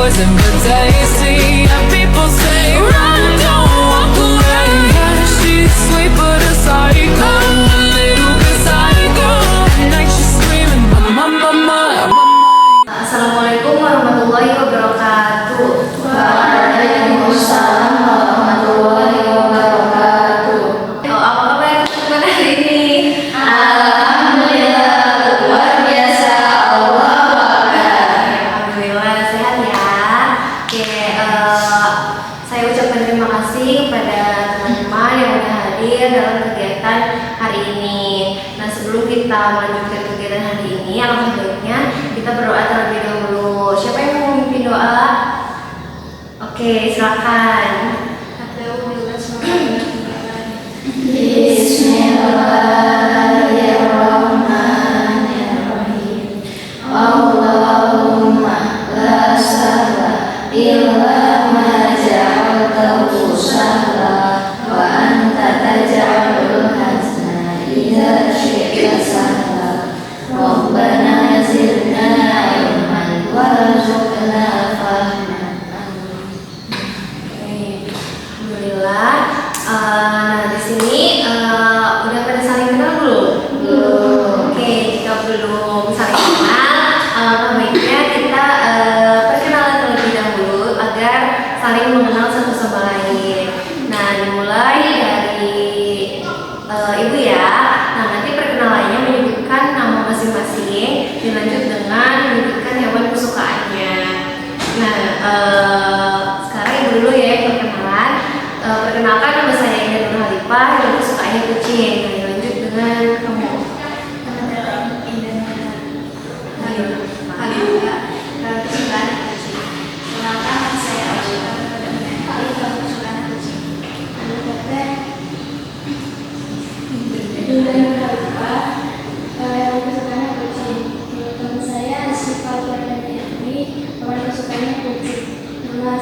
poison but tasty. And people say run, don't walk away. Yeah, she's sweet but a psycho, a little bit psycho. At night she's screaming mama, mama. Assalamualaikum warahmatullahi wabarakatuh. Waalaikumsalam warahmatullahi wabarakatuh. Apa kabar teman-teman hari ini? Alhamdulillah, luar biasa. Allahu Akbar. Alhamdulillah sehat ya. Oke, saya ucapkan terima kasih kepada teman-teman yang sudah hadir dalam kegiatan hari ini. Nah, sebelum kita melanjutkan kegiatan hari ini, alangkah baiknya kita berdoa terlebih dahulu. Siapa yang mau memimpin doa? Oke, silakan. Bismillahirrahmanirrahim. Allahumma la sahla illa ma ja'altahu sahla wa anta taj'alul hazna idza syi'ta sahla. Rabbana zidna ilman warzuqna fahman. Alhamdulillah. Nah, di sini udah pada saling kenal belum? Oke, jika belum saling kenal, alangkah baiknya kita perkenalan terlebih dahulu agar saling mengenal satu sama lain. Nah, dimulai dari ibu ya. Nah, nanti perkenalannya menyebutkan nama masing-masing, dilanjut dengan menyebutkan hewan kesukaannya. Nah, sekarang ibu dulu ya yang perkenalan. Perkenalkan, nama saya Indah Nur Halifah, yang kesukaannya kucing. Nah, dilanjut dengan kamu.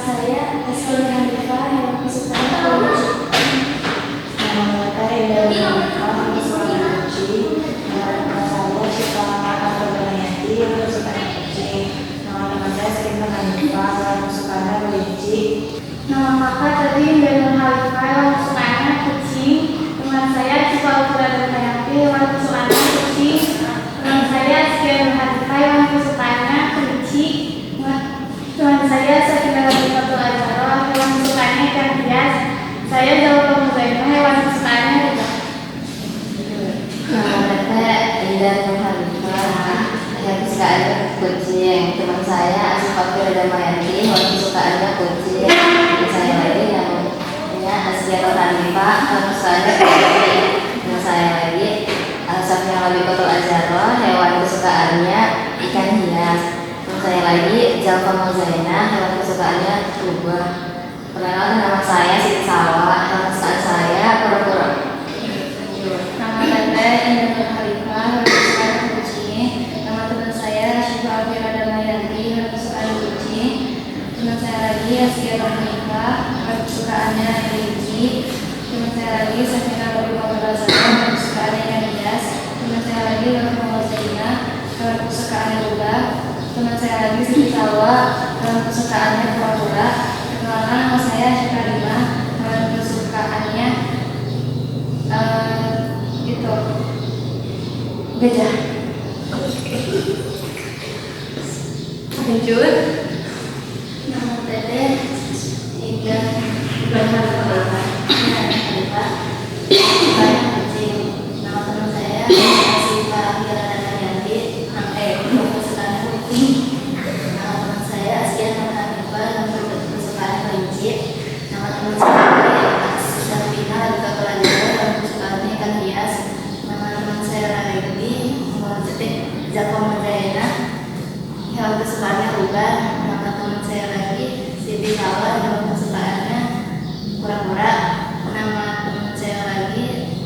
Saya Asli Hanifah, yang kesukaannya kucing. Nama saya Indah Nur kesukaan kucing. Nama saya suka makan berbanyak, kesukaan kucing. Nama teman saya sering makan lupa, kesukaannya kelinci. Nama kakak tadi Indah Nur Halifah, yang kesukaannya kucing. Teman saya suka ukuran dan hayati, yang kesukaannya kucing. Teman saya Asli Hanifah, yang kesukaannya kucing. Teman saya Sakina Rabiqatul Azhar, hewan kesukaannya ikan hias. Saya Zaulah Muzaimah, hewan kesukaannya ribah. Nama saya Indah Nur Halifah, yang kesukaannya kucing. Teman saya Asifah Firdamayati, hewan kesukaannya kucing. Teman saya lagi yang punya Asya Nur Halifah, hewan kesukaannya kucing. Teman saya lagi Sakina Rabiqatul Azhar, hewan kesukaannya ikan hias. Saya lagi Jalfa Mozaina, hewan kesukaannya rubah. Perkenalkan, nama saya Siti Salwa, hewan kesukaan saya kura-kura. Nama saya Indah Nur Halifah, hewan kesukaannya kucing. Nama teman saya Syifa Alfira Damayanti, hewan kesukaannya kucing. Teman saya lagi Askia Rohnika, hewan kesukaannya kelinci. Teman saya lagi Safina Rabiqatul Azhar, hewan kesukaannya ikan hias. Teman saya lagi Jalfa Mozaina, hewan kesukaannya rubah. Teman saya lagi Siti Salwa, hewan kesukaannya kura-kura. Perkenalkan, nama saya Syifa, hewan kesukaannya itu Gajah. Lanjut. nama Teteh Iga Ibrahim Halifah. Kucing. Nama teman saya Asifah Alfira Damayanti, hewan kesukaannya kucing. Nama teman saya Askia Nur Hanifah, hewan kesukaannya kelinci. Nama teman saya Safina Rabiqatul Azhar, hewan kesukaannya ikan hias. Nama teman saya lagi Jalfa Mozaina, hewan kesukaannya rubah. Nama teman saya lagi Siti Salwa, hewan kesukaannya kura-kura. Nama teman saya lagi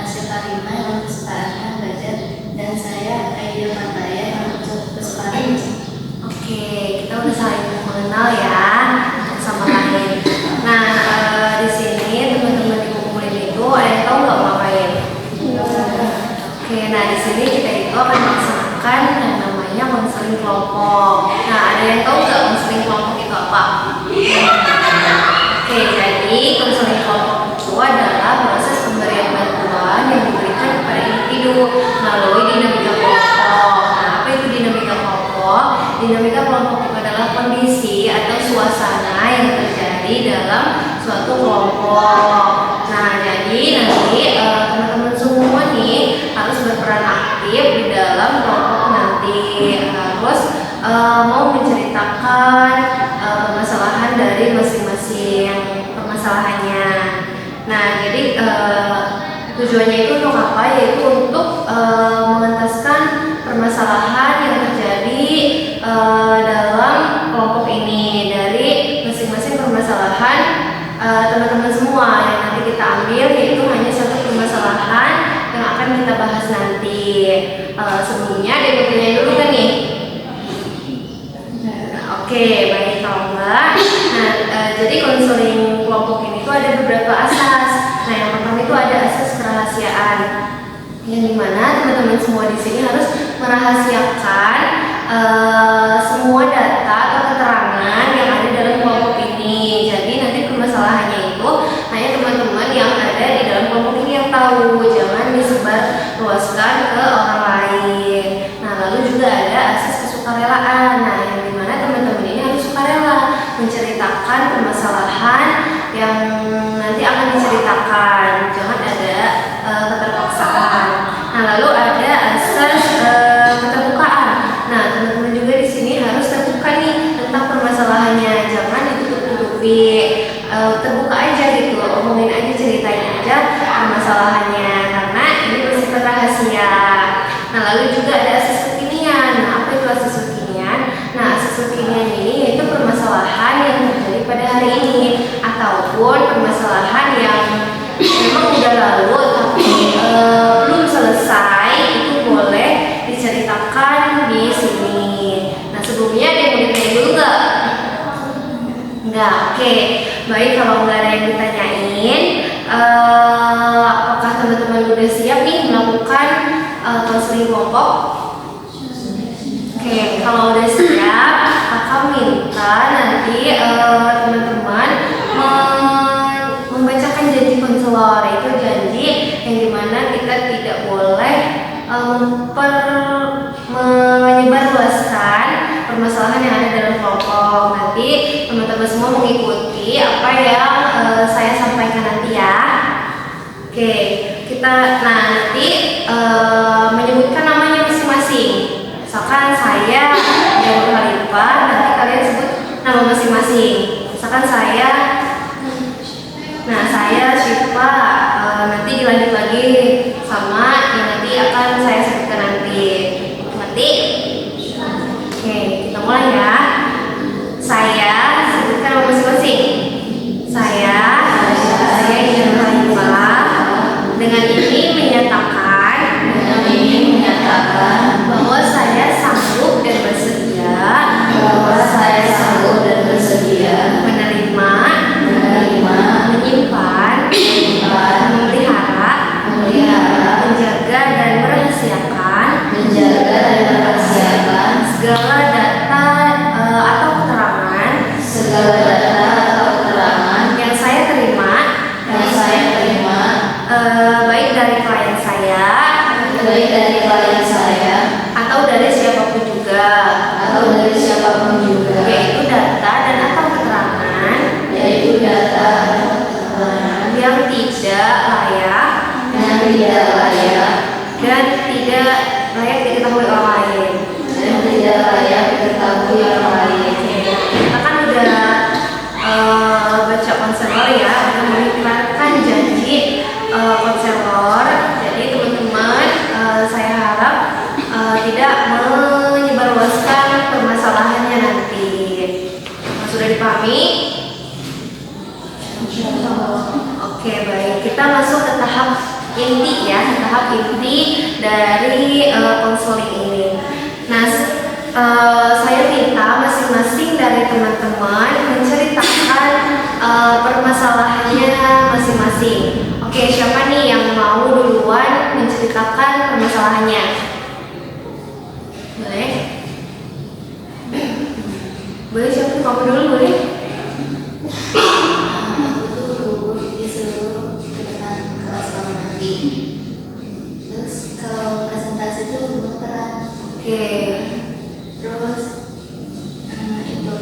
Asya Karima, hewan kesukaannya gajah. Dan saya Aidil Mataya, hewan kesukaannya kucing. Oke, kita udah saling mengenal ya sama lain. Nah, di sini teman-teman di kumpulan itu ada yang tahu nggak mau ngapain? Oke, nah di sini kita itu akan melaksanakan yang namanya konseling kelompok. Nah, ada yang tahu nggak konseling kelompok itu apa? Oke, jadi konseling kelompok itu adalah proses pemberian bantuan yang diberikan kepada individu melalui dinamika kelompok. Nah, apa itu dinamika kelompok? Dinamika kelompok itu adalah kondisi atau suasana yang terjadi dalam suatu kelompok. Nah, jadi nanti teman-teman semua nih harus berperan aktif di dalam kelompok nanti. Harus mau menceritakan permasalahan dari masing-masing permasalahannya. Nah, jadi tujuannya itu untuk apa? Yaitu untuk mengentaskan permasalahan yang terjadi dalam kelompok ini dari masing-masing permasalahan teman-teman semua yang nanti kita ambil, yaitu hanya satu permasalahan yang akan kita bahas nanti. Sebelumnya ada yang bertanya dulu kan nih? Oke, baik kalau enggak. Nah, jadi konseling kelompok ini tuh ada beberapa asas. Nah, yang pertama itu ada asas kerahasiaan, yang dimana teman-teman semua di sini harus merahasiakan semua data atau keterangan yang ada dalam kelompok ini. Jadi nanti permasalahannya itu hanya teman-teman yang ada di dalam kelompok ini yang tahu, jangan disebar luaskan ke orang lain. Nah, lalu juga ada asas kesukarelaan. Nah, yang dimana teman-teman ini harus sukarela menceritakan permasalahan yang nanti akan diceritakan, jangan ada keterpaksaan. Nah, lalu ada asas keterbukaan. Nah, teman-teman juga di sini harus terbuka nih tentang permasalahannya, jangan ditutup-tutupi, terbuka aja gitu, omongin aja, ceritain aja permasalahannya, karena ini bersifat rahasia. Nah, lalu juga ada asas kekinian. Nah, apa itu asas kekinian? Nah, asas kekinian ini yaitu permasalahan yang terjadi pada hari ini ataupun permasalahan yang memang udah lalu tapi belum selesai, itu boleh diceritakan di sini. Nah, sebelumnya ada yang mau ditanya dulu nggak? Nggak, oke. Baik, kalau nggak ada yang ditanyain, apakah teman-teman udah siap nih melakukan konseling kelompok? Oke, kalau udah siap, kakak minta nanti teman-teman membacakan janji konselor. Itu janji yang dimana kita tidak boleh menyebarluaskan permasalahan yang ada dalam kelompok. Nanti teman-teman semua mengikuti apa yang saya sampaikan nanti ya. Oke, kita nanti menyebutkan namanya masing-masing. Misalkan saya Jawa Khalifah, nanti kalian sebut nama masing-masing. Misalkan saya Syifa, nanti dilanjut lagi sama yang nanti akan saya sebutkan nanti. Nanti, oke, kita mulai ya. Saya sebutkan nama masing-masing. Saya Jawa Khalifah. Dengan ini menyatakan bahwa saya sanggup dan bersedia menerima, menyimpan, memelihara, menjaga dan merahasiakan segala data atau keterangan yang saya terima baik dari klien saya atau dari siapapun juga, yaitu data dan atau keterangan yang tidak layak dan tidak layak diketahui orang lain. Kita kan udah baca konselor ya, udah mengiklankan janji konselor. Jadi teman-teman, saya harap tidak menyebarluaskan permasalahannya nanti. Sudah dipahami? Oke, baik. Kita masuk ke tahap inti ya, tahap inti dari konseling ini. Nah, saya minta masing-masing dari teman-teman menceritakan permasalahannya masing-masing. Oke, siapa nih yang mau duluan menceritakan permasalahannya? Boleh? Oke. Terus itu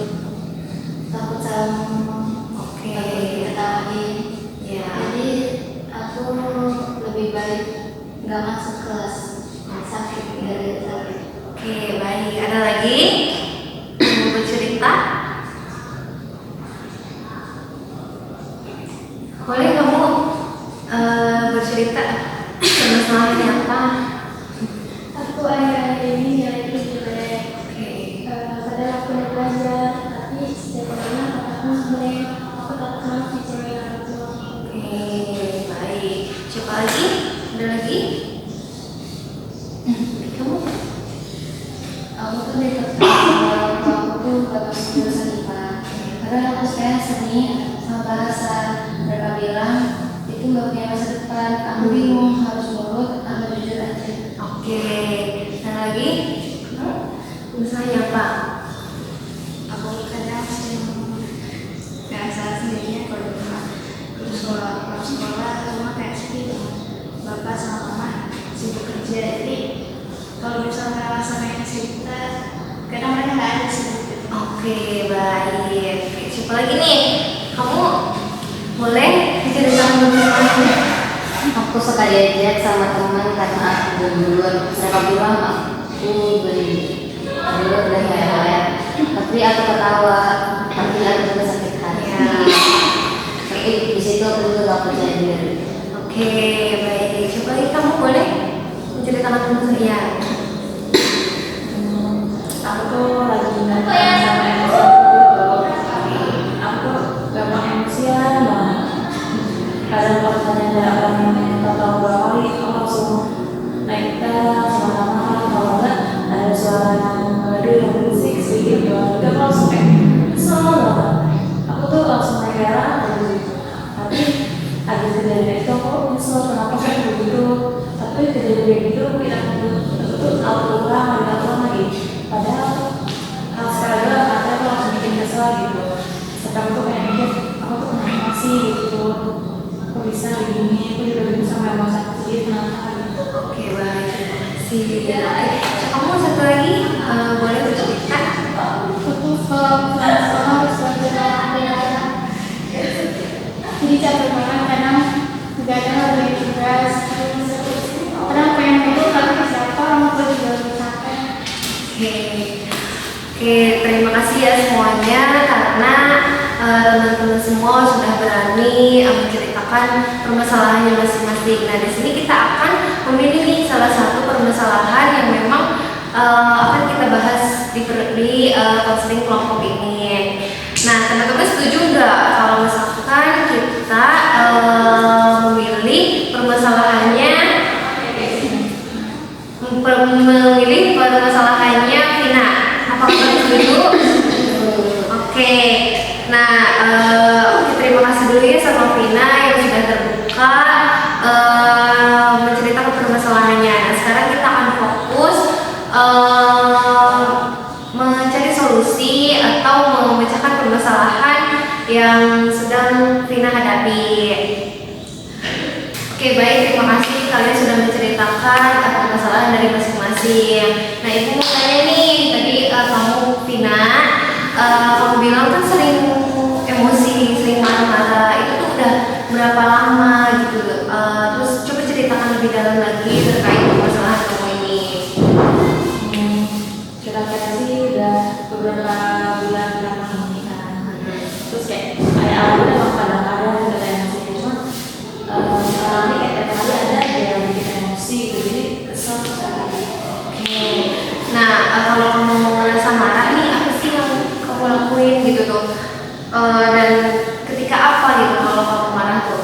takut salah ngomong, Oke. takut diketawain. Ya. Jadi aku lebih baik nggak masuk kelas, sakit dari sakit. Oke, baik. Ada lagi yang mau bercerita? Boleh kamu bercerita masalahnya apa? Aku akhir-akhir ini nilai terus jelek. Oke. Padahal aku udah belajar, tapi setiap kalinya aku mulai aku takut banget dicerain orang tua. Oke, baik. Siapa lagi? Ada lagi? Kamu? Aku tuh dekat sama orang tua aku tuh bagus jurusan IPA. Padahal aku sekarang seni sama bahasa. Mereka bilang itu nggak punya masa depan. Aku bingung harus nurut atau jujur aja. Oke. Ada lagi? Misalnya apa? Aku kadang sering ngerasa sendirinya kalau di rumah. Terus kalau sekolah rumah kayak sepi banget. Bapak sama mama sibuk kerja, jadi kalau misalnya sama yang cerita kadang mereka nggak ada sih gitu. Oke, baik. Oke, siapa lagi nih? Kamu boleh diceritakan bagaimana? Aku suka diajak sama teman karena aku duluan. Mereka bilang aku beli dulu dan lain-lain. Tapi aku ketawa, tapi aku juga sakit hati. Ya. Tapi di situ aku juga gak percaya diri. Oke, baik. Siapa lagi kamu boleh menceritakan tentang saya? Aku tuh lagi nggak sama emosi gitu. Aku tuh gampang emosian banget. Kadang kalau misalnya ada orang yang tahu dua kali, aku langsung naik tas sama-sama. Kalau enggak ada suara yang ngadu yang berisik sedikit doang, aku langsung kayak kesel banget. Aku tuh langsung marah gitu. Tapi habis kejadian itu aku nyesel kenapa saya begitu. Tapi kejadian gitu kita tuh auto-ulang lagi. Padahal hal sepele ada aku langsung bikin kesel gitu. Sekarang tuh kayak mikir aku tuh kenapa sih gitu. Aku bisa begini, aku juga bisa sama emosi sedikit kenapa gitu. Oke, baik. Terima kasih. Oke. Kamu satu lagi boleh bercerita? Aku kalau harus belajar jadi capek banget kadang nggak ada lagi tugas. Kadang pengen itu tapi siapa aku juga lebih capek. Oke. Oke, terima kasih ya semuanya karena teman-teman semua sudah berani menceritakan permasalahannya masing-masing. Nah, di sini kita akan memilih nih salah satu permasalahan yang memang akan kita bahas di konseling kelompok ini. Nah, teman-teman setuju nggak kalau misalkan kita memilih permasalahannya Vina? Apakah kalian setuju? Oke. Nah, terima kasih dulu ya sama Vina yang sudah terbuka menceritakan permasalahannya. Nah, sekarang kita akan fokus mencari solusi atau memecahkan permasalahan yang sedang Vina hadapi. Oke, baik, terima kasih kalian sudah menceritakan permasalahan dari masing-masing. Nah, ibu mau tanya nih, tadi kamu Vina, kamu bilang kan sering emosi, sering marah-marah. Itu tuh udah berapa lama gitu? Terus coba ceritakan lebih dalam lagi terkait permasalahan kamu ini. Kira-kira sih udah beberapa bulan belakangan ini kan. Terus kayak awalnya memang kadang-kadang ada emosi, cuma sekarang ini kayak tiap hari ada yang bikin emosi gitu, jadi kesel sekali. Oke. Nah, kalau kamu merasa marah nih, apa sih yang kamu lakuin gitu tuh? Dan ketika apa gitu kalau kamu marah tuh?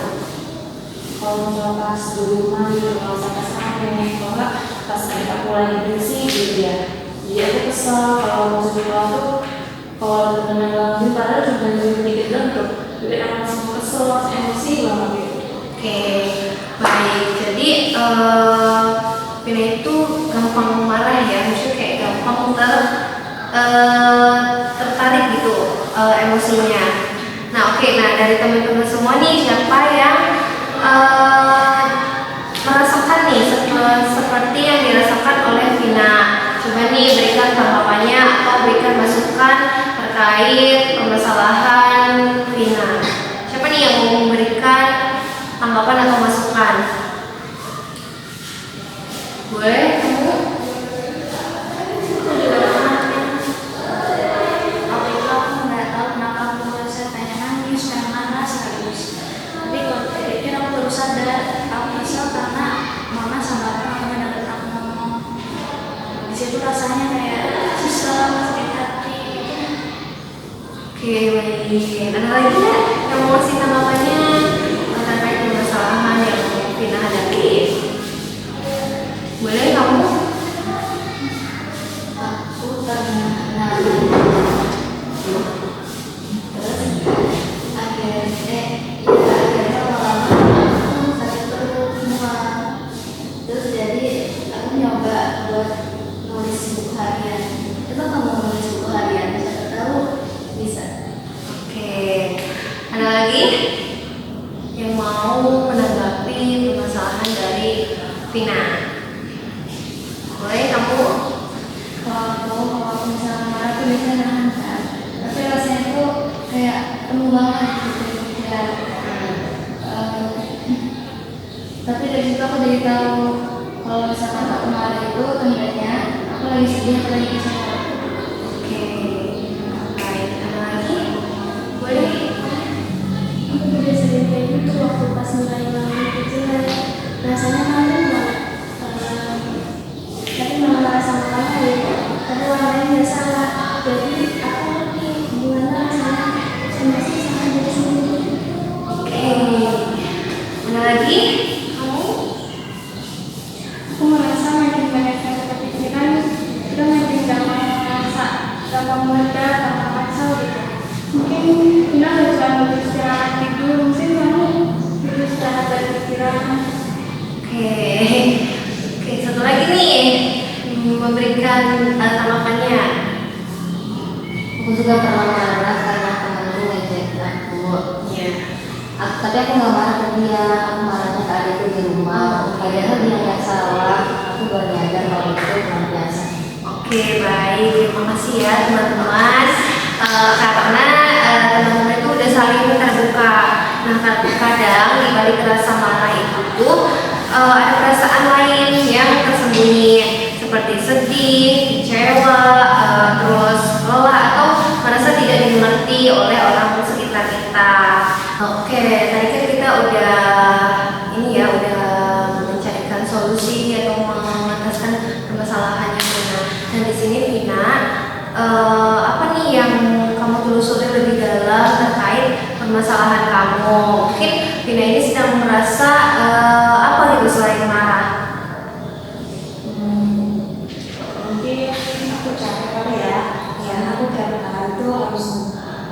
Kalau misalnya pas di rumah gitu, kalau sampai kalau nggak pas ketika aku lagi bersih gitu ya. Jadi aku kesel kalau mau sekolah tuh kalau temen lagi padahal cuma dikit doang tuh, jadi aku langsung kesel, langsung emosi banget gitu. Oke, baik. Jadi Vina itu gampang marah ya, maksudnya kayak gampang tertarik gitu emosinya. Nah, oke. Nah, dari teman-teman semua nih, siapa yang merasakan nih seperti yang dirasakan oleh Vina? Coba nih bertanya atau berikan masukan terkait permasalahan Vina. Siapa nih yang mau memberikan tanggapan atau masukan? Boleh kamu? Waktu itu aku nggak tahu kenapa aku saya tanya nangis karena marah sekaligus. Tapi kalau pikir aku baru sadar aku kesel karena mama sama papa nggak dengerin aku ngomong. Di situ rasanya kayak susah, sakit hati. Oke, baik. Ada lagi nggak yang mau kasih tanggapannya terkait permasalahan yang Vina hadapi? Boleh kamu? Aku pernah terus akhirnya lama-lama aku sakit perut mual. Terus jadi aku nyoba buat nulis buku harian. Coba kamu nulis buku harian, siapa tahu bisa. Oke. Ada lagi yang mau menanggapi permasalahan dari Vina? Boleh kamu? Kalau aku misalnya marah tuh biasanya nahan kan, tapi rasanya tuh kayak penuh banget gitu di pikiran. Tapi dari situ aku jadi tahu kalau misalkan aku marah itu tandanya aku lagi sedih atau lagi kecewa. Oke. Baik. Ada lagi? Boleh? Aku juga sering kayak gitu waktu pas mulai kecil, rasanya malu banget. Tapi malah marah sama orang lain, tapi orang lain nggak salah. Jadi aku ngerti gimana rasanya emosi sama diri sendiri. Oke. Ada lagi? Kamu? Aku merasa makin banyak yang seperti pikiran, itu makin gampang merasa, gampang meledak, gampang kesal gitu. Mungkin Vina udah coba untuk istirahat tidur, mungkin kamu tidur istirahat dari pikiran. Oke. Oke, satu lagi nih. Memberikan tanggapannya. Aku juga pernah marah karena temanku ngejek aku. Iya. Tapi aku nggak marah ke dia, aku marahnya ke adikku di rumah. Padahal dia nggak salah, aku baru nyadar kalau itu luar biasa. Oke, baik. Terima kasih ya teman-teman. Karena teman-teman itu udah saling terbuka. Nah, kadang di balik rasa marah itu ada perasaan lain yang tersembunyi seperti sedih, kecewa, terus lelah atau merasa tidak dimengerti oleh orang sekitar kita. Oke, tadi kan kita udah udah mencarikan solusi atau mengataskan permasalahannya Vina. Dan di sini Vina, apa nih yang kamu telusuri lebih dalam terkait permasalahan kamu? Mungkin Vina ini sedang merasa apa gitu selain marah? Mungkin aku capek kali ya, karena aku tiap hari itu harus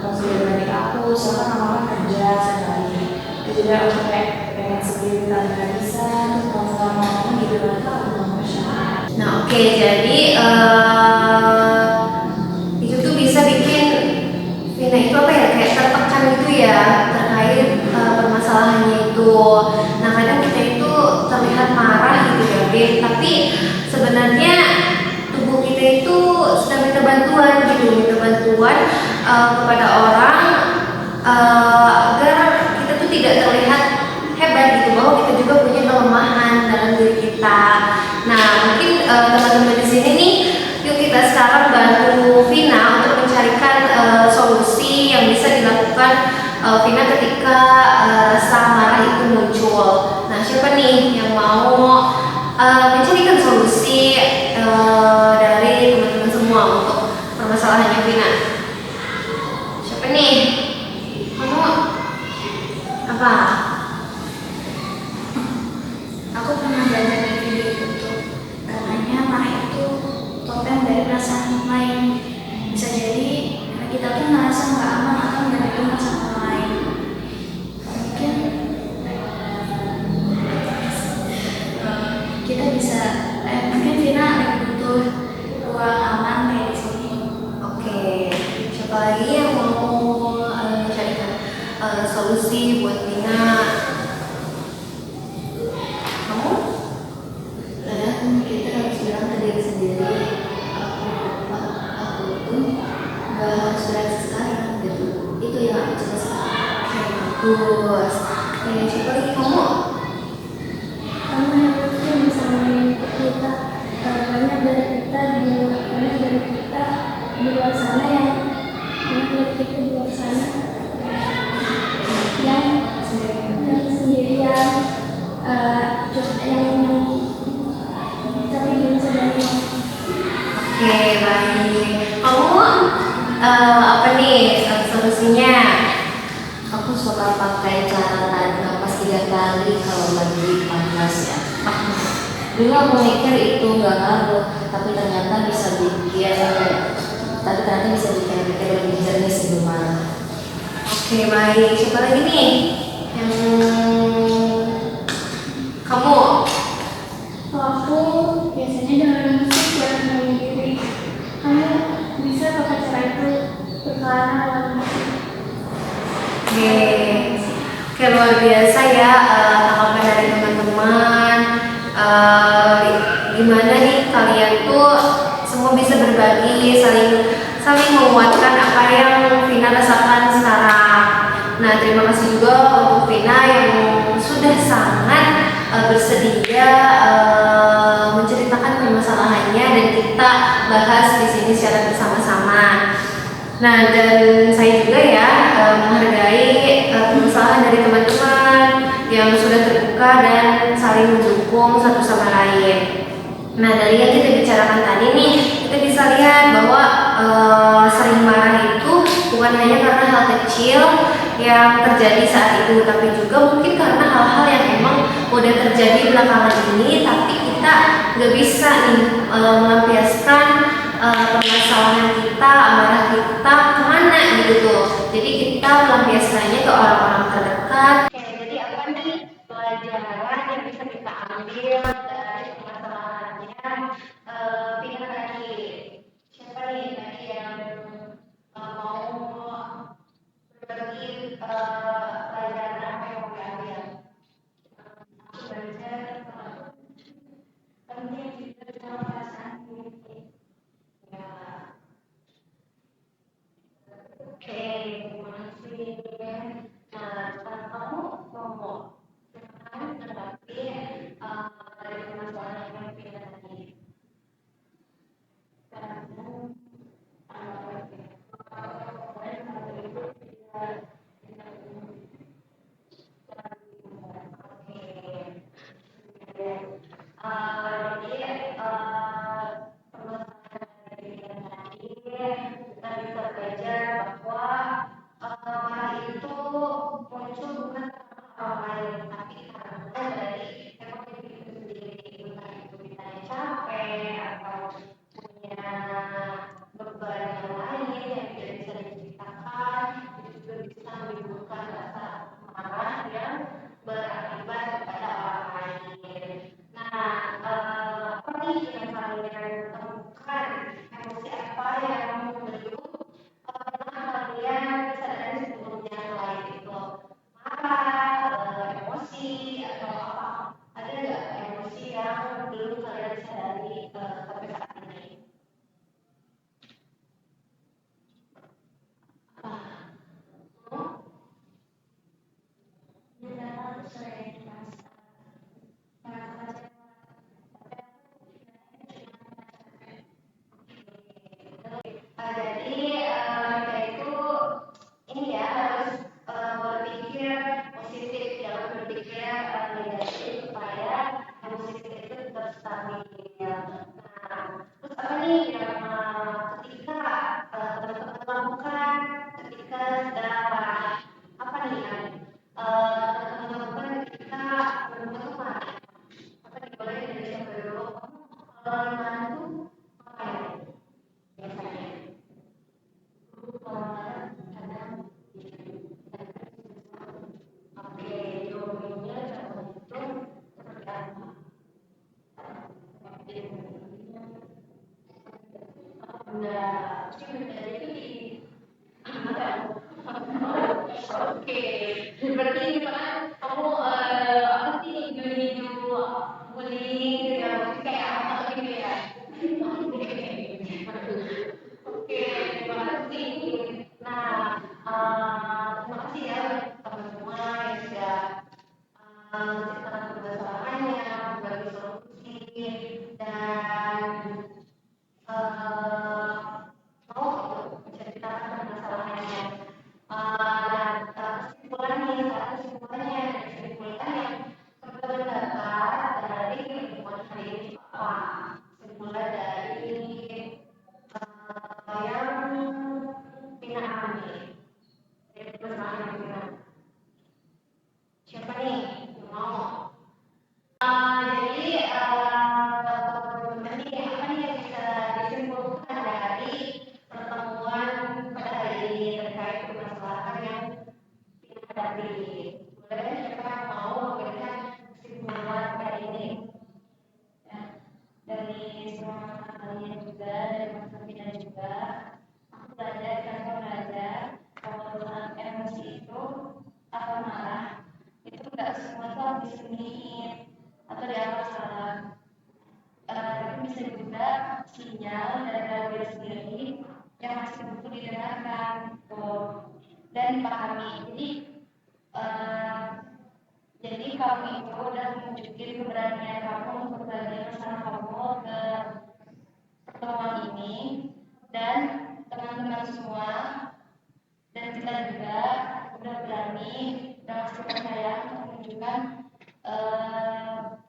konsultasi adik aku, soalnya mama kerja sehari. Jadi aku kayak pengen sendiri tapi nggak bisa, terus kalau sama mama gitu nanti aku nggak bisa. Nah, oke, jadi itu tuh bisa bikin Vina itu apa ya, kayak tertekan gitu ya terkait permasalahannya itu. Nah, kadang kita itu terlihat marah gitu ya, Vin, tapi sebenarnya tubuh kita itu sedang minta bantuan kepada orang agar kita tuh tidak terlihat hebat gitu, bahwa kita juga punya kelemahan dalam diri kita. Nah, mungkin teman-teman di sini nih, yuk kita sekarang bantu Vina untuk mencarikan solusi yang bisa dilakukan Vina ketika rasa marah itu muncul. Nah, siapa nih yang mau mencarikan solusi dari teman-teman semua untuk permasalahannya Vina? Siapa nih? Kamu apa? Aku pernah belajar dari video YouTube. Katanya marah itu topeng dari perasaan lain. Bisa jadi kita tuh ngerasa nggak aman atau nggak diterima sama orang lain. Mungkin kita bisa, mungkin Vina lagi butuh ruang aman kayak di sini. Oke, siapa lagi yang mau mencarikan solusi buat Vina? Kamu? Kadang kita harus bilang ke diri sendiri, aku bereaksi sekarang gitu. Itu yang aku coba sekarang. Oke, bagus. Oke, siapa lagi kamu? Kamu harusnya bisa mengikuti kita. Banyak dari kita di luar sana yang yang sendirian, yang tapi belum sadar. Oke, baik. Kamu apa nih solusinya? Aku suka pakai cara tarik nafas 3 kali kalau lagi panas ya. Dulu aku mikir itu nggak ngaruh, tapi ternyata bisa bikin pikir lebih jernih sebelum malam. Oke, baik. Siapa lagi nih? Yang kamu? Aku biasanya dengan musik buat menenangkan diri. Kamu bisa pakai cara itu berkelana lewat musik. Oke, oke, luar biasa ya tanggapan dari teman-teman. Gimana nih kalian tuh semua bisa berbagi, saling menguatkan apa yang Vina rasakan sekarang. Nah, terima kasih juga untuk Vina yang sudah sangat bersedia menceritakan permasalahannya dan kita bahas di sini secara bersama-sama. Nah, dan saya juga ya menghargai permasalahan dari teman-teman yang sudah terbuka dan saling mendukung satu sama lain. Nah, dari yang kita bicarakan tadi nih, kita bisa lihat bahwa sering marah itu bukan hanya karena hal kecil yang terjadi saat itu, tapi juga mungkin karena hal-hal yang emang udah terjadi belakangan ini, tapi kita nggak bisa nih melampiaskan permasalahan kita, amarah kita kemana gitu tuh. Jadi kita melampiaskannya ke orang-orang terdekat. Oke, jadi apa nih pelajaran yang bisa kita ambil dari permasalahannya Vina tadi? Siapa nih tadi yang mau berbagi pelajaran apa yang mau diambil? Aku belajar penting juga dalam perasaan diri. Ya, oke, terima kasih. Nah, sekarang kamu mau menanggapi dari permasalahan yang kita tadi. Kita bisa belajar bahwa marah itu muncul bukan karena orang lain, tapi karena dari emang diri kita sendiri, entah itu kita yang capek atau punya beban yang lain yang tidak bisa diceritakan, itu juga bisa menimbulkan rasa marah yang berakibat kepada orang lain. Nah, apa nih yang kalian temukan, emosi apa yang membentuk kalian sadari sebelumnya selain itu marah, emosi atau apa? Ada nggak emosi yang belum kalian sadari sampai saat ini? Jadi kita itu ini ya harus berpikir positif, jangan berpikir negatif supaya emosi kita itu tetap stabil. Nah, terus apa nih yang ketika teman-teman lakukan ketika sedang marah, apa nih yang teman-teman lakukan ketika teman-teman marah? Apa nih boleh dari siapa dulu? Kalau lagi marah tuh ngapain biasanya? Oke, dominya contoh itu seperti apa? Nah, dari itu di oke, berarti misalkan kamu apa sih video bullying gitu ya, mungkin kayak apa gitu ya? Oke, terima kasih. pengalaman kalian juga dari masa kita juga. Aku belajar dan belajar kalau dalam emosi itu atau marah itu nggak semua tuh harus disembunyiin atau dianggap salah. Tapi bisa juga sinyal dari diri sendiri yang masih butuh didengarkan tuh dan dipahami. Jadi kamu itu udah menunjukin keberanian kamu untuk belajar bersama kamu ke pertemuan ini dan teman-teman semua dan kita juga udah berani dan masih percaya untuk menunjukkan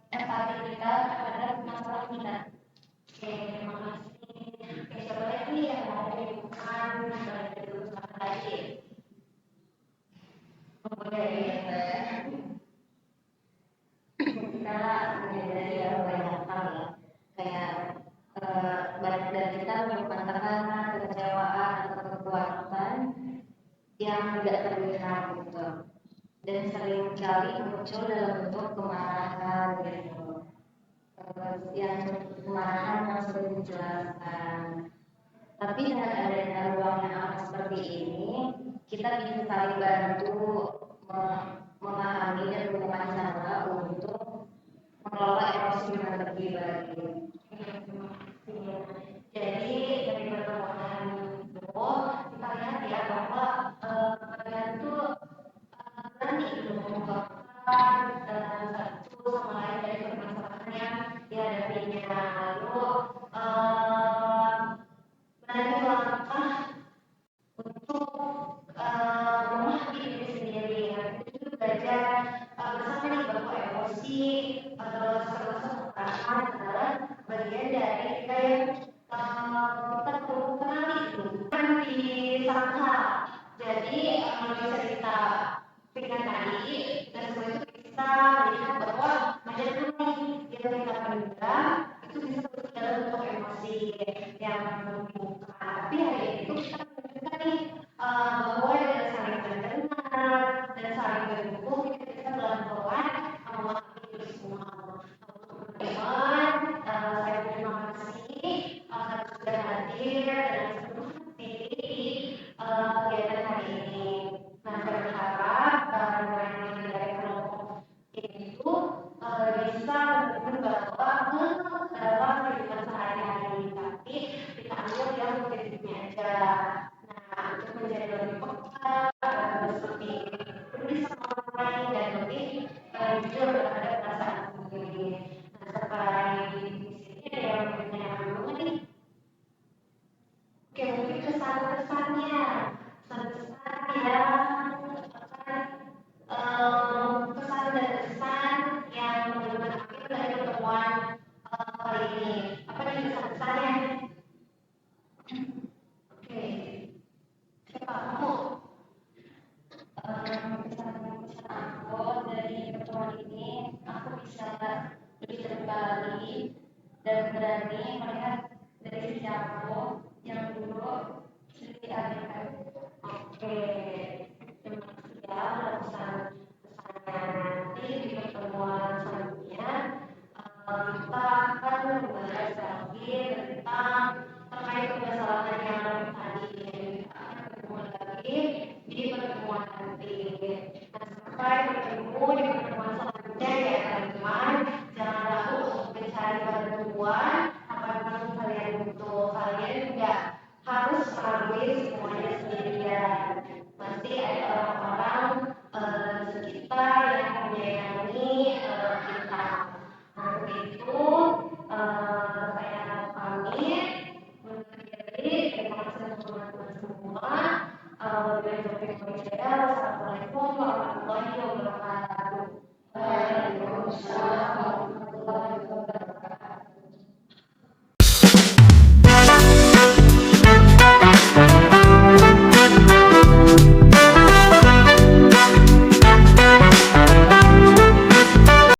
empati kita terhadap masalah kita. Oke, terima kasih. Oke, siapa lagi yang mau dibutuhkan dari jurusan lagi? Oke, kita menyadari banyak hal ya, kayak banyak dari kita menyimpan tekanan, kekecewaan atau kekuatan yang tidak terlihat gitu, dan sering kali muncul dalam bentuk kemarahan gitu, yang kemarahan yang sudah dijelaskan. Tapi dengan adanya ruang yang aman seperti ini, kita bisa saling bantu memahami dan menemukan cara untuk mengelola emosi dengan lebih baik. Jadi dari pertemuan itu kita lihat ya bahwa kalian tuh berani gitu mengungkapkan satu sama lain dari permasalahan yang dihadapinya. Lalu berani melangkah untuk memahami diri sendiri. Itu belajar bersama nih bahwa emosi atau rasa-rasa perasaan adalah bagian dari kita yang kita perlu kenali itu kan disangka. Jadi bisa kita pikirkan tadi dan semua itu bisa melihat bahwa macam nih yang kita pendam itu bisa berubah dalam bentuk emosi yang membuka. Tapi hari itu kita menunjukkan nih bahwa dengan saling mendengar dan saling mendukung kita bisa pelan-pelan memahami itu semua. Teman-teman, saya terima kasih atas sudah hadir dan sepenuh hati di kegiatan hari ini. Nah, saya berharap dengan dari kelompok itu bisa mendukung bahwa dalam kehidupan sehari-hari, tapi kita ambil yang positifnya aja. Nah, untuk menjadi lebih peka, lebih peduli sama orang lain dan lebih jujur terhadap perasaan sendiri. Nah, sampai di sini ada yang bertanya dulu nih. Oke, mungkin kesan-kesannya, kesan-kesan yang kesan dan kesan yang menunjukkan akhir dari pertemuan kali ini. Apa nih kesan-kesannya? Oke, siapa kamu? Pesan-pesan aku dari pertemuan ini, aku bisa lebih terkali dan berani melihat dari sisi aku yang dulu sedikit abaikan. Oke, terima kasih ya pesan-pesannya. Nanti di pertemuan selanjutnya kita akan membahas lagi tentang terkait permasalahan yang tadi. Kita akan bertemu lagi di pertemuan nanti. Nah, sampai bertemu di pertemuan selanjutnya ya teman-teman. Jangan ragu untuk mencari bantuan